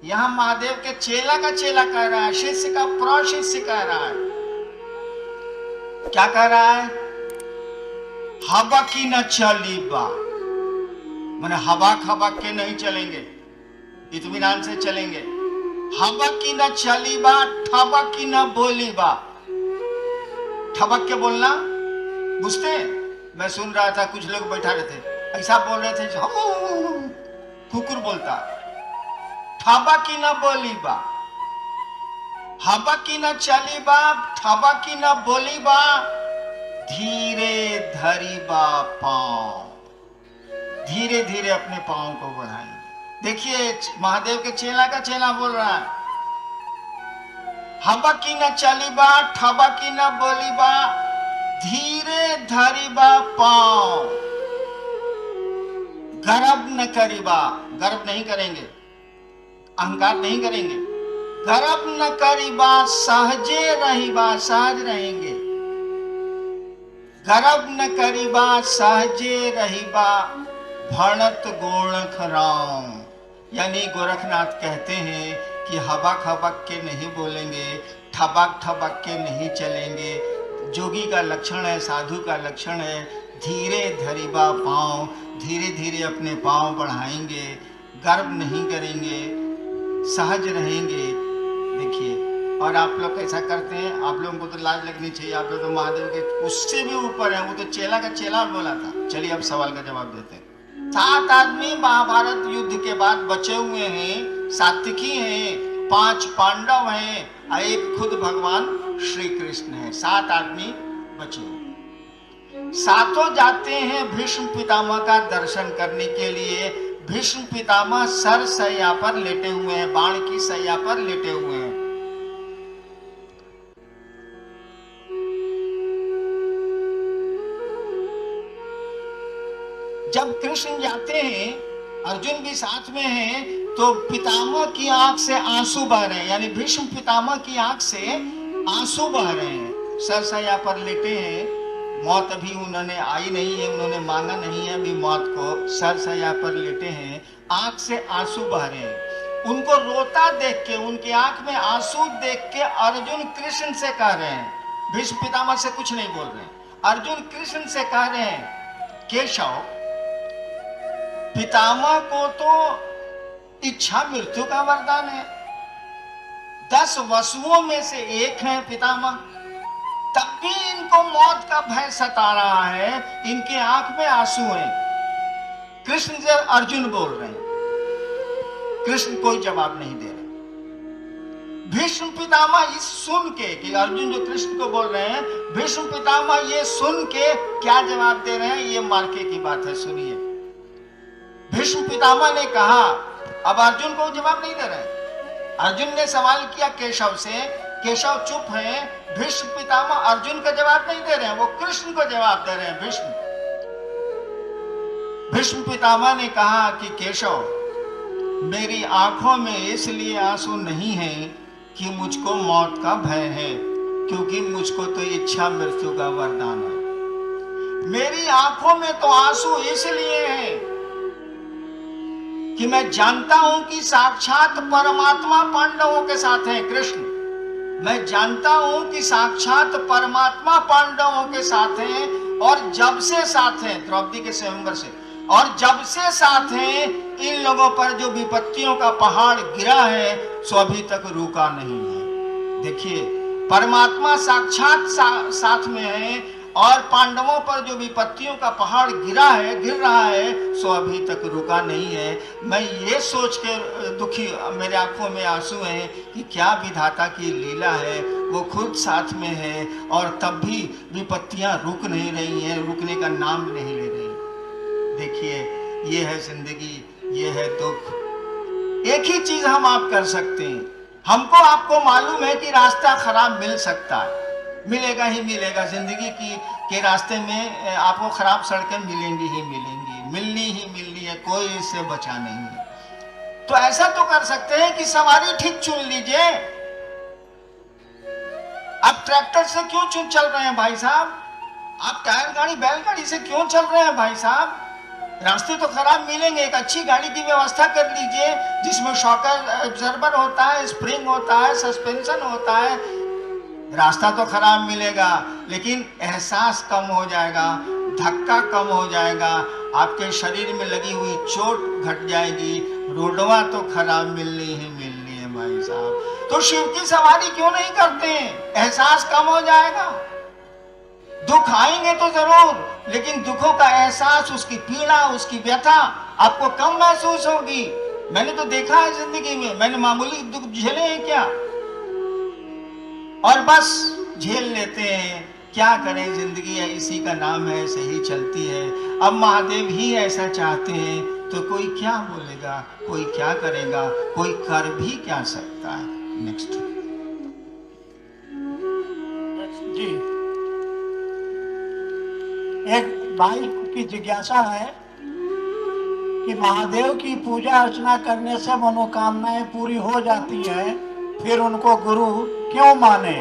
यहां महादेव के चेला का चेला कह रहा है, शिष्य का प्रशिष्य कह रहा है। क्या कह रहा है? हवा की न चली बा, मैंने हवाक हवाक के नहीं चलेंगे, इत्मीनान से चलेंगे। हवा की न चली बा, ठबक की न बोली बा। ठबक के बोलना बुझते हैं? मैं सुन रहा था, कुछ लोग बैठा रहे थे, ऐसा बोल रहे थे, कुकुर बोलता। ठबा की न बोली बा, हवा की न चली बा, ठबा की न बोली बा, धीरे धरी बा पांव, धीरे धीरे अपने पांव को बढ़ाएंगे। देखिए महादेव के चेला का चेला बोल रहा है, हवा की न चली बा, ठबा की न बोली बा, धीरे धरी बा पांव, गर्व न करीबा, गर्व नहीं करेंगे, अहंकार नहीं करेंगे, गर्व न करीबा, सहजे रहीबा, सहज रहेंगे, गर्व न करीबा, सहजे रहीबा, भणत गोरख राम। यानी गोरखनाथ कहते हैं कि हबक हबक के नहीं बोलेंगे, ठबक ठबक के नहीं चलेंगे। जोगी का लक्षण है, साधु का लक्षण है, धीरे धरीबा पांव, धीरे धीरे अपने पांव बढ़ाएंगे, गर्व नहीं करेंगे, सहज रहेंगे। देखिए, और आप लोग कैसा करते हैं? आप लोगों को तो लाज लगनी चाहिए, आप लोग तो महादेव के उससे भी ऊपर है, वो तो चेला का चेला बोला था। चलिए अब सवाल का जवाब देते हैं। 7 आदमी महाभारत युद्ध के बाद बचे हुए हैं, सात्विकी हैं, 5 पांडव हैं और एक खुद भगवान श्री कृष्ण है। 7 आदमी बचे हुए, सातों जाते हैं भीष्म पितामह का दर्शन करने के लिए। भीष्म पितामह सर सैया पर लेटे हुए हैं, बाण की सैया पर लेटे हुए हैं। जब कृष्ण जाते हैं, अर्जुन भी साथ में है, तो पितामह की आंख से आंसू बह रहे हैं, यानी भीष्म पितामह की आंख से आंसू बह रहे हैं। सरसैया पर लेटे हैं, मौत अभी उन्होंने आई नहीं है, उन्होंने मांगा नहीं है अभी मौत को। सरसैया पर लेटे हैं, आंख से आंसू बह रहे हैं। उनको रोता देख के, उनकी आंख में आंसू देख के अर्जुन कृष्ण से कह रहे हैं, भीष्म पितामह से कुछ नहीं बोल रहे हैं, अर्जुन कृष्ण से कह रहे हैं, केशव पितामह को तो इच्छा मृत्यु का वरदान है, 10 वसुओं में से एक है पितामह, तब भी इनको मौत का भय सता रहा है, इनके आंख में आंसू हैं। कृष्ण से अर्जुन बोल रहे हैं, कृष्ण कोई जवाब नहीं दे रहे। भीष्म पितामह इस सुन के कि अर्जुन जो कृष्ण को बोल रहे हैं, भीष्म पितामह ये सुन के क्या जवाब दे रहे हैं, ये मार्के की बात है, सुनिए। भीष्म पितामह ने कहा, अब अर्जुन को जवाब नहीं दे रहे। अर्जुन ने सवाल किया केशव से, केशव चुप है। भीष्म पितामह अर्जुन का जवाब नहीं दे रहे हैं, वो कृष्ण को जवाब दे रहे हैं। भीष्म पितामह ने कहा कि केशव, मेरी आंखों में इसलिए आंसू नहीं है कि मुझको मौत का भय है, क्योंकि मुझको तो इच्छा मृत्यु का वरदान है। मेरी आंखों में तो आंसू इसलिए हैं कि मैं जानता हूं कि साक्षात परमात्मा पांडवों के साथ है। कृष्ण, मैं जानता हूं कि साक्षात परमात्मा पांडवों के साथ हैं, और जब से साथ हैं, द्रौपदी के स्वयंवर से, और जब से साथ हैं, इन लोगों पर जो विपत्तियों का पहाड़ गिरा है सो अभी तक रुका नहीं है। देखिए, परमात्मा साक्षात साथ में है, और पांडवों पर जो विपत्तियों का पहाड़ गिर रहा है सो अभी तक रुका नहीं है। मैं ये सोच के दुखी, मेरे आंखों में आंसू हैं कि क्या विधाता की लीला है, वो खुद साथ में है और तब भी विपत्तियां रुक नहीं रही हैं, रुकने का नाम नहीं ले रही। देखिए, ये है जिंदगी, ये है दुख। एक ही चीज हम आप कर सकते हैं, हमको आपको मालूम है कि रास्ता खराब मिल सकता है, मिलेगा ही मिलेगा। जिंदगी के रास्ते में आपको खराब सड़कें मिलेंगी ही मिलेंगी, मिलनी ही मिलनी है, कोई इससे बचा नहीं है। तो ऐसा तो कर सकते हैं कि सवारी ठीक चुन लीजिए। आप ट्रैक्टर से क्यों चल रहे हैं भाई साहब? आप टायर गाड़ी बैलगाड़ी से क्यों चल रहे हैं भाई साहब? रास्ते तो खराब मिलेंगे, एक अच्छी गाड़ी की व्यवस्था कर लीजिए जिसमें शॉकर ऑब्जर्वर होता है, स्प्रिंग होता है, सस्पेंशन होता है। रास्ता तो खराब मिलेगा लेकिन एहसास कम हो जाएगा, धक्का कम हो जाएगा, आपके शरीर में लगी हुई चोट घट जाएगी। रोडवा तो खराब मिलनी ही मिलनी है भाई साहब। तो शिव की सवारी क्यों नहीं करते हैं? एहसास कम हो जाएगा। दुख आएंगे तो जरूर, लेकिन दुखों का एहसास, उसकी पीड़ा, उसकी व्यथा आपको कम महसूस होगी। मैंने तो देखा है जिंदगी में, मैंने मामूली दुख झेले हैं क्या, और बस झेल लेते हैं। क्या करें, जिंदगी है, इसी का नाम है, सही चलती है। अब महादेव ही ऐसा चाहते हैं तो कोई क्या बोलेगा, कोई क्या करेगा, कोई कर भी क्या सकता है। नेक्स्ट जी, एक भाई की जिज्ञासा है कि महादेव की पूजा अर्चना करने से मनोकामनाएं पूरी हो जाती हैं, फिर उनको गुरु क्यों माने?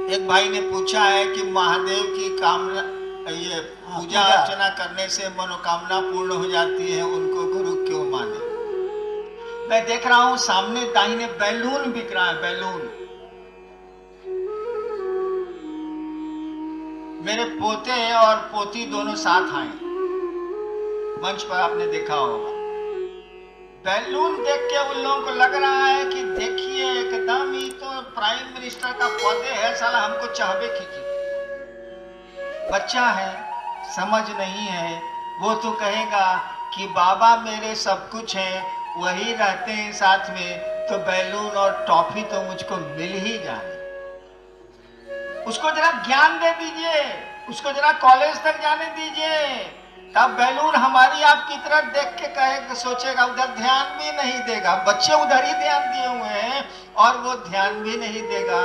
एक भाई ने पूछा है कि महादेव की कामना, ये पूजा अर्चना करने से मनोकामना पूर्ण हो जाती है, उनको गुरु क्यों माने। मैं देख रहा हूं सामने दाहिने बैलून बिक रहा है, बैलून। मेरे पोते और पोती दोनों साथ आए, मंच पर आपने देखा होगा। बैलून देख के उन लोगों को लग रहा है कि देखिए एकदम ही तो प्राइम मिनिस्टर का पौधे है, साला हमको चाहबे खींची। बच्चा है, समझ नहीं है, वो तो कहेगा कि बाबा मेरे सब कुछ है, वही रहते हैं साथ में, तो बैलून और टॉफी तो मुझको मिल ही जाए। उसको जरा ज्ञान दे दीजिए, उसको जरा कॉलेज तक जाने दीजिए, तब बैलून हमारी आपकी तरफ देख के कहेगा, सोचेगा, उधर ध्यान भी नहीं देगा। बच्चे उधर ही ध्यान दिए हुए हैं और वो ध्यान भी नहीं देगा।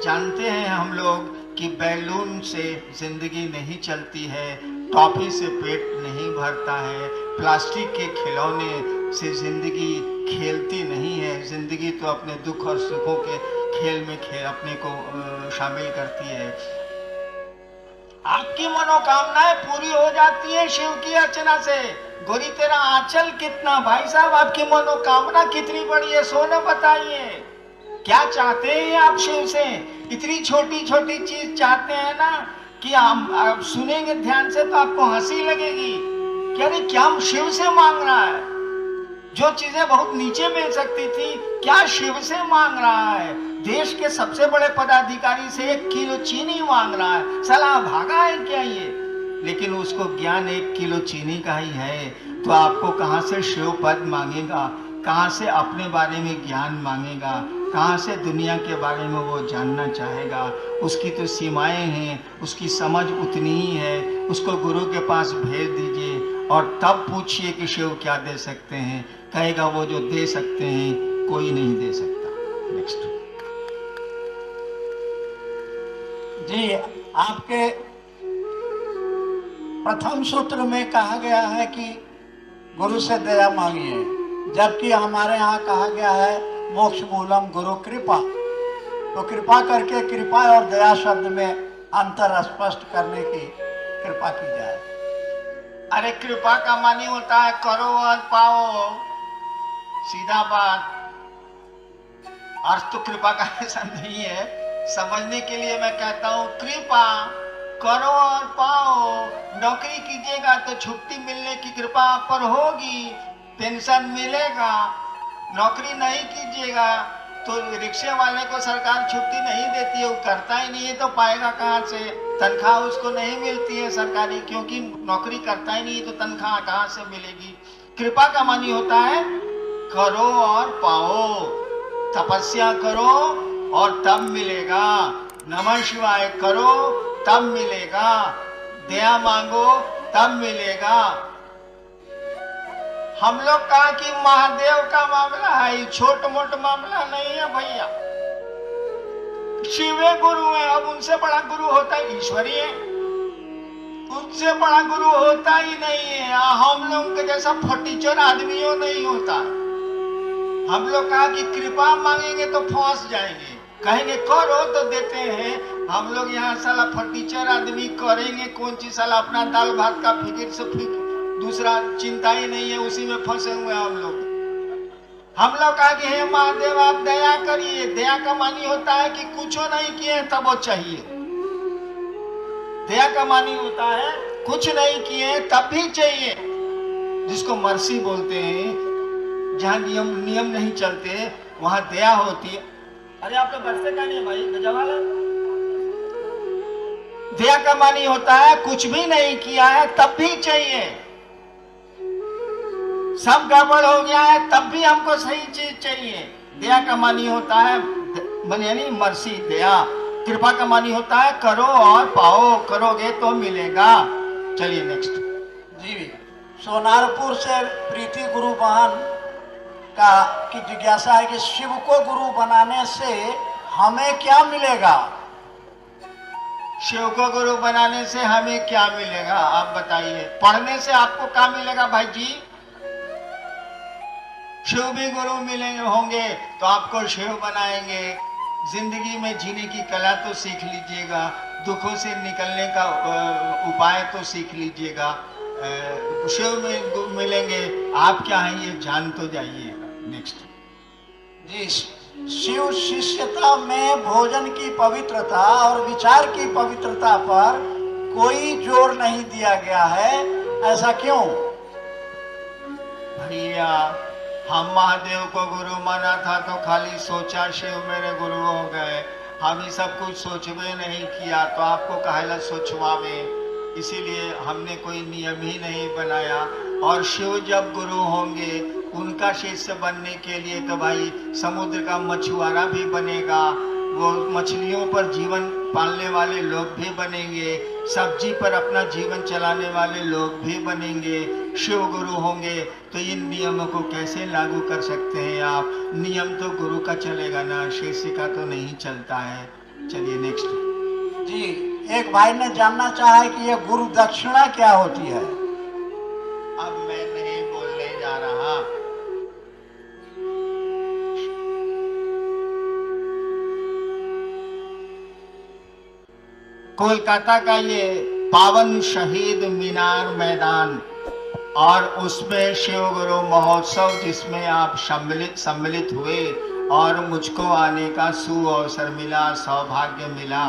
जानते हैं हम लोग कि बैलून से जिंदगी नहीं चलती है, टॉफी से पेट नहीं भरता है, प्लास्टिक के खिलौने से जिंदगी खेलती नहीं है। जिंदगी तो अपने दुख और सुखों के खेल में अपने को शामिल करती है। आपकी मनोकामनाएं पूरी हो जाती है शिव की अर्चना से। गोरी तेरा आंचल कितना, भाई साहब आपकी मनोकामना कितनी बड़ी है, सोने बताइए। क्या चाहते हैं आप शिव से? इतनी छोटी छोटी चीज चाहते हैं ना कि आप सुनेंगे ध्यान से तो आपको हंसी लगेगी। क्या रे, क्या हम शिव से मांग रहा है? जो चीजें बहुत नीचे मिल सकती थी, क्या शिव से मांग रहा है? देश के सबसे बड़े पदाधिकारी से 1 किलो चीनी मांग रहा है, साला भागा है क्या ये? लेकिन उसको ज्ञान 1 किलो चीनी का ही है, तो आपको कहां से शिव पद मांगेगा, कहां से अपने बारे में ज्ञान मांगेगा, कहां से दुनिया के बारे में वो जानना चाहेगा? उसकी तो सीमाएं हैं, उसकी समझ उतनी ही है। उसको गुरु के पास भेज दीजिए और तब पूछिए कि शिव क्या दे सकते हैं। कहेगा वो जो दे सकते हैं कोई नहीं दे सकता। नेक्स्ट जी, आपके प्रथम सूत्र में कहा गया है कि गुरु से दया मांगिए, जबकि हमारे यहाँ कहा गया है मोक्ष मूलम गुरु कृपा। तो कृपा करके कृपा और दया शब्द में अंतर स्पष्ट करने की कृपा की जाए। अरे कृपा का मानी होता है करो और पाओ, सीधा बात। अर्थ तो कृपा का ऐसा नहीं है, समझने के लिए मैं कहता हूँ कृपा करो और पाओ। नौकरी कीजिएगा तो छुट्टी मिलने की कृपा आप पर होगी, पेंशन मिलेगा। नौकरी नहीं कीजिएगा तो रिक्शे वाले को सरकार छुट्टी नहीं देती है, वो करता ही नहीं है तो पाएगा कहाँ से? तनख्वाह उसको नहीं मिलती है सरकारी, क्योंकि नौकरी करता ही नहीं है, तो तनख्वाह कहाँ से मिलेगी? कृपा का मानी होता है करो और पाओ। तपस्या करो और तब मिलेगा, नमः शिवाय करो तब मिलेगा, दया मांगो तब मिलेगा। हम लोग कहा कि महादेव का मामला है, ये छोट मोट मामला नहीं है भैया। शिवे गुरु है, अब उनसे बड़ा गुरु होता है ईश्वरी है, उनसे बड़ा गुरु होता ही नहीं है। हम लोग के जैसा फटीचर आदमियों नहीं होता। हम लोग कहा कि कृपा मांगेंगे तो फंस जाएंगे, कहेंगे करो तो देते हैं, हम लोग यहाँ साला फर्नीचर आदमी करेंगे कौन चीज, साला अपना दाल भात का फिक्र से दूसरा चिंता ही नहीं है, उसी में फंसे हुए हम लोग। हम लोग कहा कि हे महादेव आप दया करिए। दया का मानी होता है कि कुछ नहीं किए तब वो चाहिए। दया का मानी होता है कुछ नहीं किए तब भी चाहिए, जिसको मर्सी बोलते हैं। जहां नियम नहीं चलते वहां दया होती है। अरे आप तो बचते का नहीं है भाई, गजब वाला। दया का मानी होता है कुछ भी नहीं किया है तब भी चाहिए, सब गड़बड़ हो गया है तब भी हमको सही चीज चाहिए। दया का मानी होता है यानी मर्सी, दया। कृपा का मानी होता है करो और पाओ, करोगे तो मिलेगा। चलिए नेक्स्ट। जी, सोनारपुर से प्रीति गुरु बहन की जिज्ञासा है कि शिव को गुरु बनाने से हमें क्या मिलेगा? शिव को गुरु बनाने से हमें क्या मिलेगा आप बताइए। पढ़ने से आपको क्या मिलेगा भाई जी? शिव भी गुरु मिलेंगे होंगे तो आपको शिव बनाएंगे। जिंदगी में जीने की कला तो सीख लीजिएगा, दुखों से निकलने का उपाय तो सीख लीजिएगा। शिव में मिलेंगे, आप क्या हैं ये जान तो जाइएगा। नेक्स्ट। जी, शिव शिष्यता में भोजन की पवित्रता और विचार की पवित्रता पर कोई जोर नहीं दिया गया है, ऐसा क्यों? भैया हम महादेव को गुरु माना था तो खाली सोचा शिव मेरे गुरु हो गए, हम ही सब कुछ सोचवे नहीं किया तो आपको कहला सोचवावे। इसीलिए हमने कोई नियम ही नहीं बनाया। और शिव जब गुरु होंगे उनका शिष्य बनने के लिए तो भाई समुद्र का मछुआरा भी बनेगा, वो मछलियों पर जीवन पालने वाले लोग भी बनेंगे, सब्जी पर अपना जीवन चलाने वाले लोग भी बनेंगे। शिव गुरु होंगे तो इन नियमों को कैसे लागू कर सकते हैं आप? नियम तो गुरु का चलेगा ना, शिष्य का तो नहीं चलता है। चलिए नेक्स्ट। जी, एक भाई ने जानना चाहा है कि यह गुरु दक्षिणा क्या होती है? अब मैं नहीं बोलने जा रहा। कोलकाता का ये पावन शहीद मीनार मैदान और उसमें शिव गुरु महोत्सव जिसमें आप सम्मिलित हुए और मुझको आने का सुअवसर मिला, सौभाग्य मिला।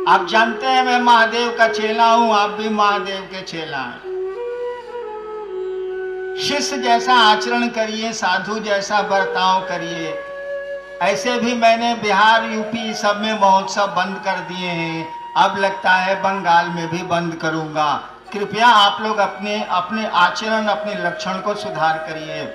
आप जानते हैं मैं महादेव का चेला हूं, आप भी महादेव के चेला हैं। शिष्य जैसा आचरण करिए, साधु जैसा बर्ताव करिए। ऐसे भी मैंने बिहार यूपी सब में महोत्सव बंद कर दिए हैं, अब लगता है बंगाल में भी बंद करूंगा। कृपया आप लोग अपने अपने आचरण, अपने लक्षण को सुधार करिए।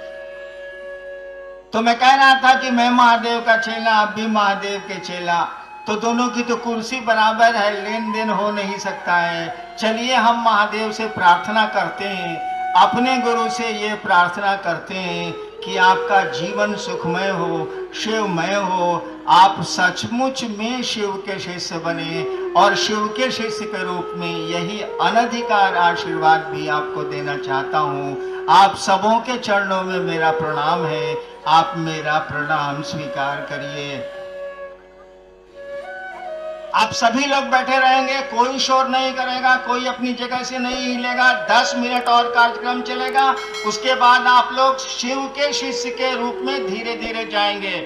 तो मैं कह रहा था कि मैं महादेव का चेला, आप भी महादेव के चेला, तो दोनों की तो कुर्सी बराबर है, लेन देन हो नहीं सकता है। चलिए हम महादेव से प्रार्थना करते हैं, अपने गुरु से ये प्रार्थना करते हैं कि आपका जीवन सुखमय हो, शिवमय हो, आप सचमुच में शिव के शिष्य बने और शिव के शिष्य के रूप में यही अनधिकार आशीर्वाद भी आपको देना चाहता हूँ। आप सबों के चरणों में मेरा प्रणाम है, आप मेरा प्रणाम स्वीकार करिए। आप सभी लोग बैठे रहेंगे, कोई शोर नहीं करेगा, कोई अपनी जगह से नहीं हिलेगा। 10 मिनट और कार्यक्रम चलेगा, उसके बाद आप लोग शिव के शिष्य के रूप में धीरे धीरे जाएंगे।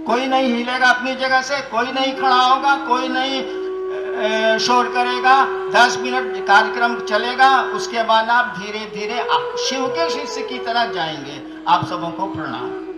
कोई नहीं हिलेगा अपनी जगह से, कोई नहीं खड़ा होगा, कोई नहीं शोर करेगा। 10 मिनट कार्यक्रम चलेगा, उसके बाद आप धीरे धीरे शिव के शिष्य की तरह जाएंगे। आप सबों को प्रणाम।